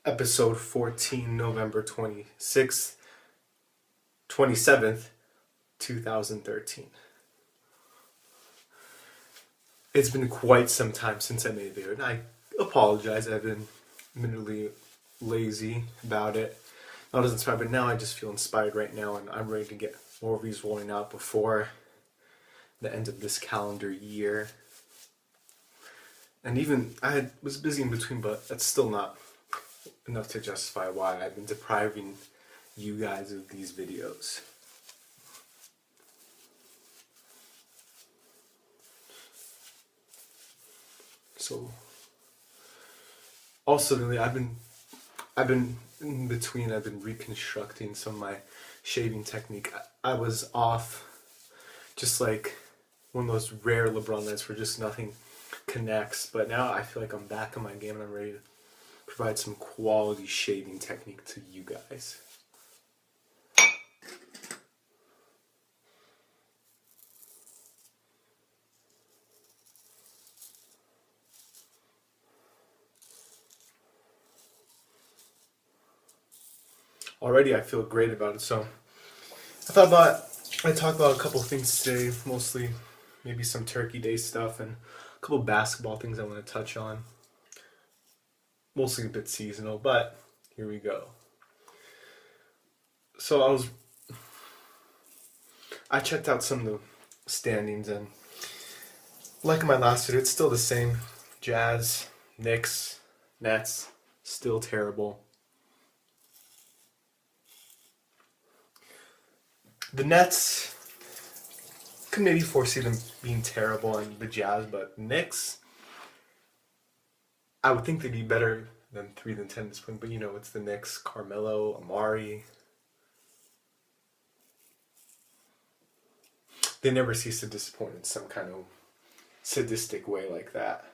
Episode 14, November 27th, 2013. It's been quite some time since I made a video, and I apologize. I've been admittedly lazy about it. Not as inspired, but now I just feel inspired right now, and I'm ready to get more of these rolling out before the end of this calendar year. And even was busy in between, but that's still not enough to justify why I've been depriving you guys of these videos. So, also really, I've been in between. I've been reconstructing some of my shaving technique. I was off, just like one of those rare LeBron nights where just nothing connects. But now I feel like I'm back on my game and I'm ready to provide some quality shaving technique to you guys. Already I feel great about it, so I talked about a couple things today, mostly maybe some Turkey Day stuff and a couple basketball things I want to touch on. Mostly a bit seasonal, but here we go. So I checked out some of the standings, and like in my last video, it's still the same. Jazz, Knicks, Nets, still terrible. The Nets could maybe foresee them being terrible, and the Jazz, but Knicks, I would think they'd be better than 3 than 10 at this point, but it's the Knicks, Carmelo, Amari. They never cease to disappoint in some kind of sadistic way like that.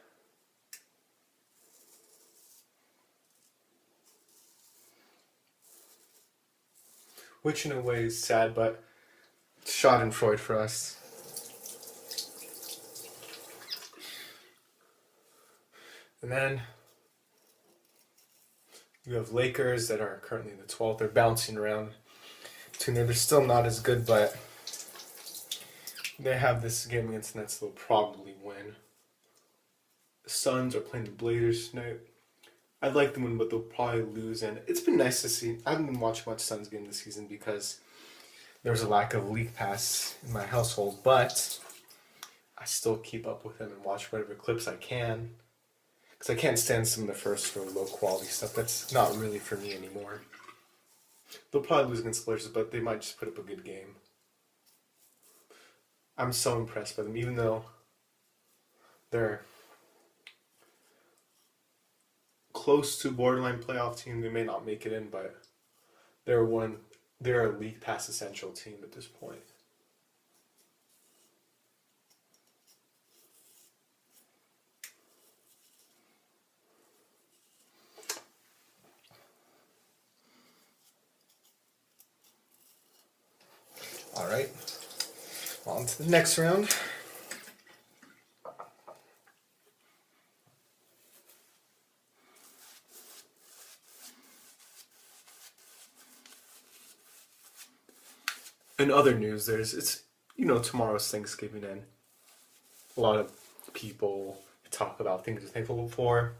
Which in a way is sad, but schadenfreude for us. And then you have Lakers that are currently in the 12th. They're bouncing around between there. They're still not as good, but they have this game against the Nets they'll probably win. The Suns are playing the Blazers tonight. I'd like them to win, but they'll probably lose. And it's been nice to see. I haven't been watching much Suns game this season because there was a lack of league pass in my household, but I still keep up with them and watch whatever clips I can. Because I can't stand some of the first or low quality stuff. That's not really for me anymore. They'll probably lose against the Blazers, but they might just put up a good game. I'm so impressed by them, even though they're close to borderline playoff team. They may not make it in, but they're a league pass essential team at this point. All right, on to the next round. In other news, tomorrow's Thanksgiving, and a lot of people talk about things they're thankful for,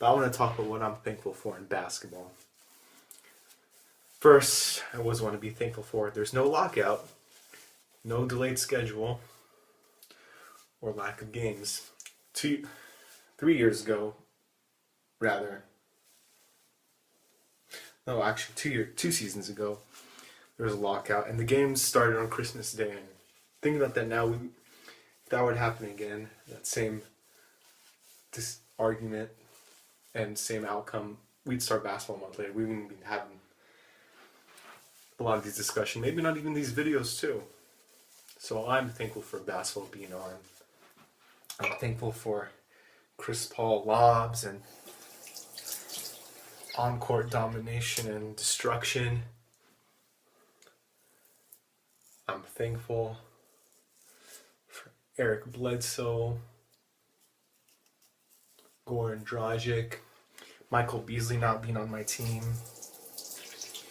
but I want to talk about what I'm thankful for in basketball. First, I always want to be thankful for there's no lockout, no delayed schedule, or lack of games. 3 years ago, rather. No, actually, 2 seasons ago, there was a lockout, and the games started on Christmas Day. And thinking about that now, if that were to happen again, that same argument and same outcome, we'd start basketball a month later. We wouldn't be having a lot of these discussions, maybe not even these videos too. So I'm thankful for basketball being on. I'm thankful for Chris Paul lobs and on-court domination and destruction. I'm thankful for Eric Bledsoe, Goran Dragic, Michael Beasley not being on my team.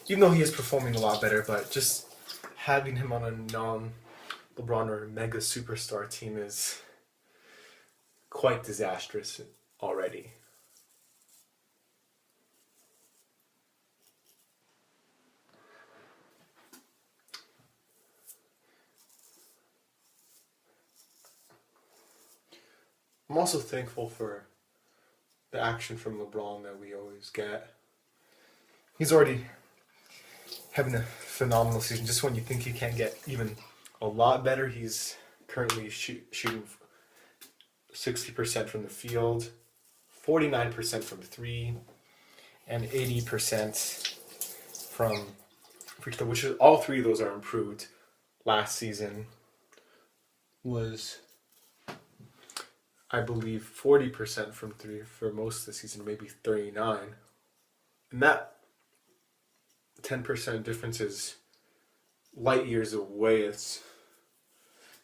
Even though he is performing a lot better, but just having him on a non-LeBron or mega superstar team is quite disastrous already. I'm also thankful for the action from LeBron that we always get. He's already having a phenomenal season. Just when you think he can't get even a lot better, he's currently shooting 60% from the field, 49% from three, and 80% from free throw, which is all three of those are improved. Last season was, I believe, 40% from three for most of the season, maybe 39. And that 10% difference is light years away. It's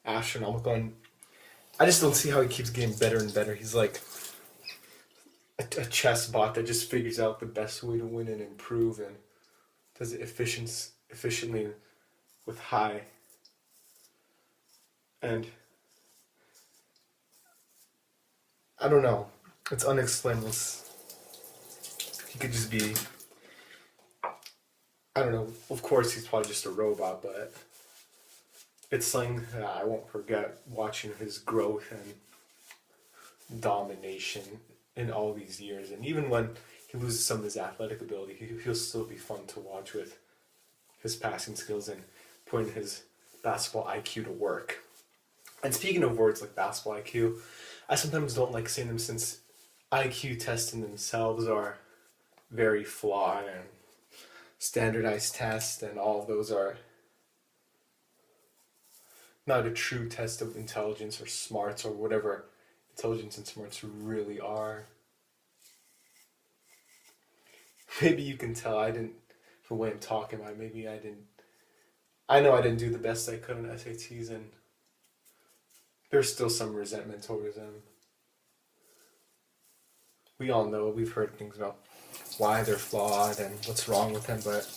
astronomical. And I just don't see how he keeps getting better and better. He's like a chess bot that just figures out the best way to win and improve and does it efficiently with high. And I don't know. It's unexplainable. He could just be, I don't know. Of course, he's probably just a robot, but it's something that I won't forget watching his growth and domination in all these years. And even when he loses some of his athletic ability, he'll still be fun to watch with his passing skills and putting his basketball IQ to work. And speaking of words like basketball IQ, I sometimes don't like saying them since IQ tests in themselves are very flawed and standardized tests, and all of those are not a true test of intelligence or smarts or whatever intelligence and smarts really are. Maybe you can tell I didn't, from the way I'm talking about it, I know I didn't do the best I could on SATs, and there's still some resentment towards them. We all know, we've heard things about why they're flawed and what's wrong with them, but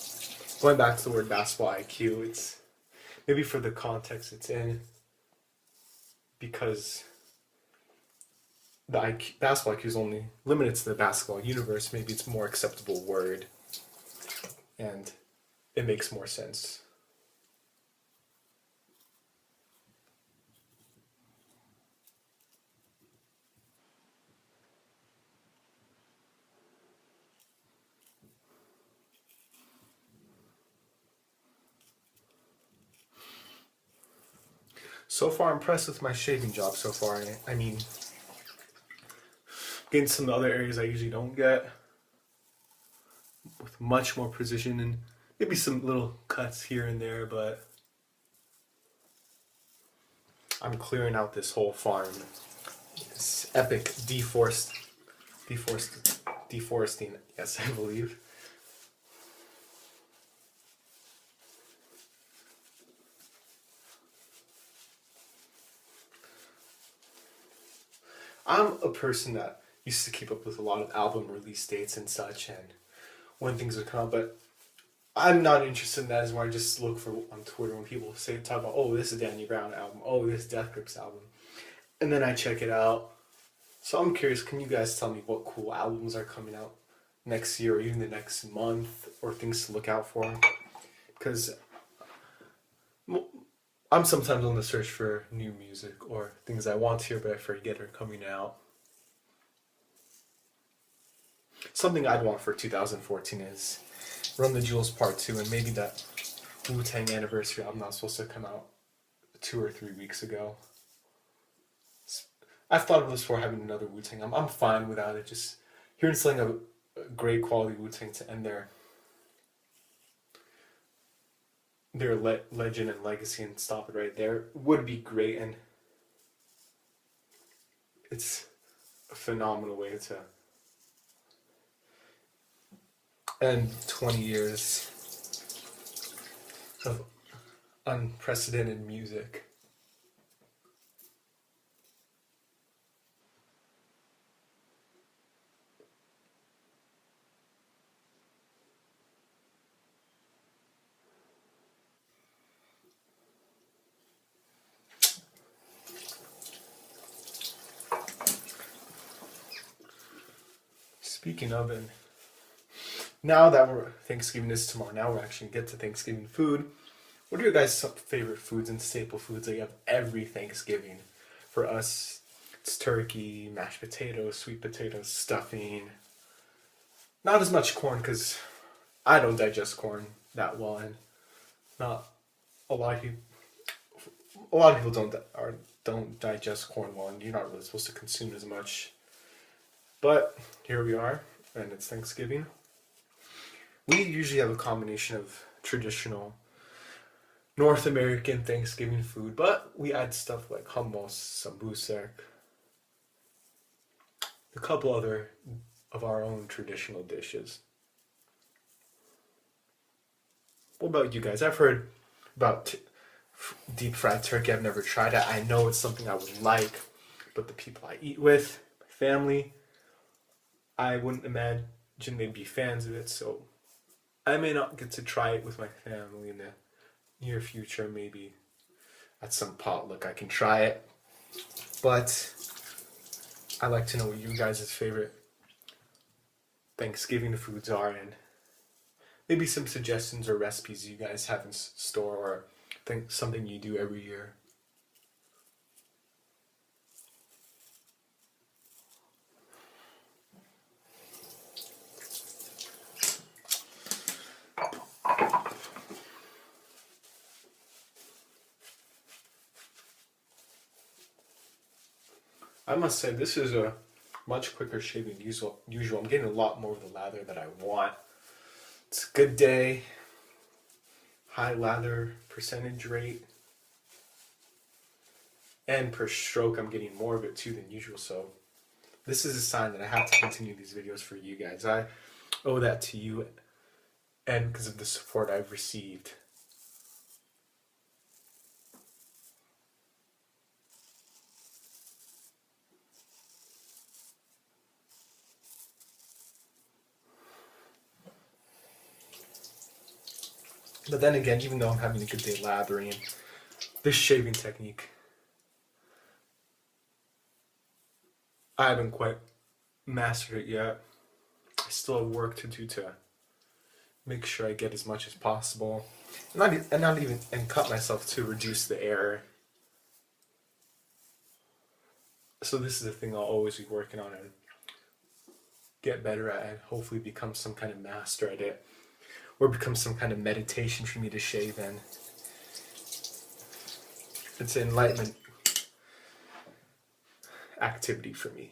going back to the word basketball IQ, it's maybe for the context it's in, because the basketball IQ is only limited to the basketball universe. Maybe it's a more acceptable word, and it makes more sense. So far, impressed with my shaving job so far. I mean, getting some other areas I usually don't get with much more precision and maybe some little cuts here and there, but I'm clearing out this whole farm. This epic deforesting, yes, I believe. I'm a person that used to keep up with a lot of album release dates and such, and when things would come out, but I'm not interested in that as where I just look for on Twitter when people talk about, oh, this is Danny Brown album, oh, this is Death Grips album, and then I check it out. So I'm curious, can you guys tell me what cool albums are coming out next year or even the next month, or things to look out for? Because I'm sometimes on the search for new music or things I want to hear but I forget are coming out. Something I'd want for 2014 is Run the Jewels Part 2, and maybe that Wu-Tang Anniversary album that was supposed to come out 2 or 3 weeks ago. I've thought of this for having another Wu-Tang. I'm fine without it. Just hearing something of a great quality Wu-Tang to end their legend and legacy and stop it right there would be great, and it's a phenomenal way to end 20 years of unprecedented music. Speaking of, and now that Thanksgiving is tomorrow, now we're actually gonna get to Thanksgiving food. What are your guys' favorite foods and staple foods that you have every Thanksgiving? For us, it's turkey, mashed potatoes, sweet potatoes, stuffing. Not as much corn because I don't digest corn that well, and not a lot of people. A lot of people don't digest corn well, and you're not really supposed to consume as much. But here we are, and it's Thanksgiving. We usually have a combination of traditional North American Thanksgiving food, but we add stuff like hummus, sambusek, a couple other of our own traditional dishes. What about you guys? I've heard about deep fried turkey. I've never tried it. I know it's something I would like, but the people I eat with, my family, I wouldn't imagine they'd be fans of it, so I may not get to try it with my family in the near future. Maybe at some potluck I can try it. But I'd like to know what you guys' favorite Thanksgiving foods are, and maybe some suggestions or recipes you guys have in store, or think something you do every year. I must say, this is a much quicker shave than usual. I'm getting a lot more of the lather that I want. It's a good day. High lather percentage rate. And per stroke, I'm getting more of it too than usual. So this is a sign that I have to continue these videos for you guys. I owe that to you, and because of the support I've received. But then again, even though I'm having a good day lathering, this shaving technique, I haven't quite mastered it yet. I still have work to do to make sure I get as much as possible, and cut myself to reduce the error. So this is the thing I'll always be working on and get better at, and hopefully become some kind of master at it, or become some kind of meditation for me to shave in. It's an enlightenment activity for me.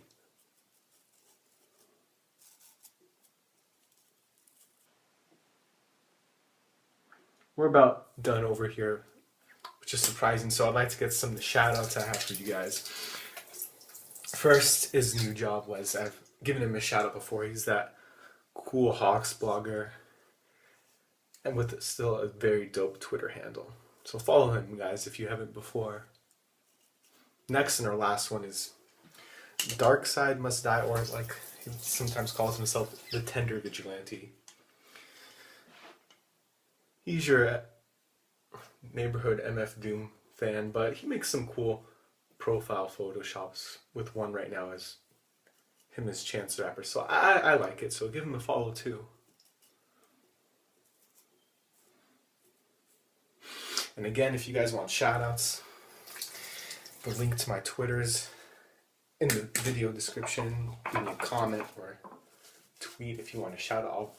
We're about done over here, which is surprising, so I'd like to get some of the shout outs I have for you guys. First is New Job Was. I've given him a shout out before. He's that cool Hawks blogger, and with still a very dope Twitter handle. So follow him, guys, if you haven't before. Next and our last one is Dark Side Must Die, or like he sometimes calls himself the Tender Vigilante. He's your neighborhood MF Doom fan, but he makes some cool profile photoshops, with one right now as him as Chance the Rapper. So I like it, so give him a follow too. And again, if you guys want shoutouts, the link to my Twitters in the video description. Give me a comment or tweet if you want a shout out. I'll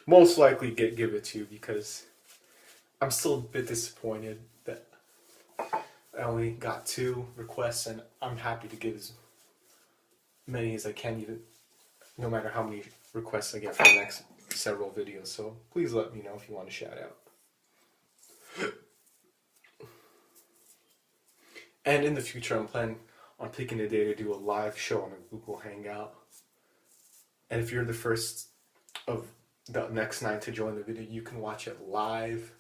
most likely give it to you, because I'm still a bit disappointed that I only got 2 requests, and I'm happy to give as many as I can, even no matter how many requests I get for the next several videos. So please let me know if you want a shout out. And in the future, I'm planning on picking a day to do a live show on a Google Hangout. And if you're the first of the next 9 to join the video, you can watch it live.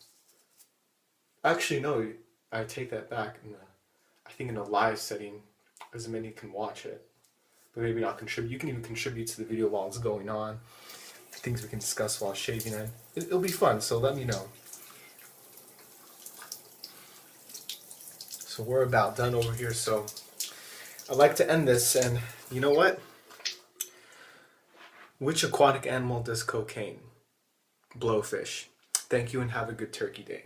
Actually, no, I take that back. I think in a live setting, as many can watch it. But maybe not contribute. You can even contribute to the video while it's going on. Things we can discuss while shaving in. It'll be fun, so let me know. So we're about done over here, so I'd like to end this, and you know what? Which aquatic animal does cocaine? Blowfish. Thank you and have a good turkey day.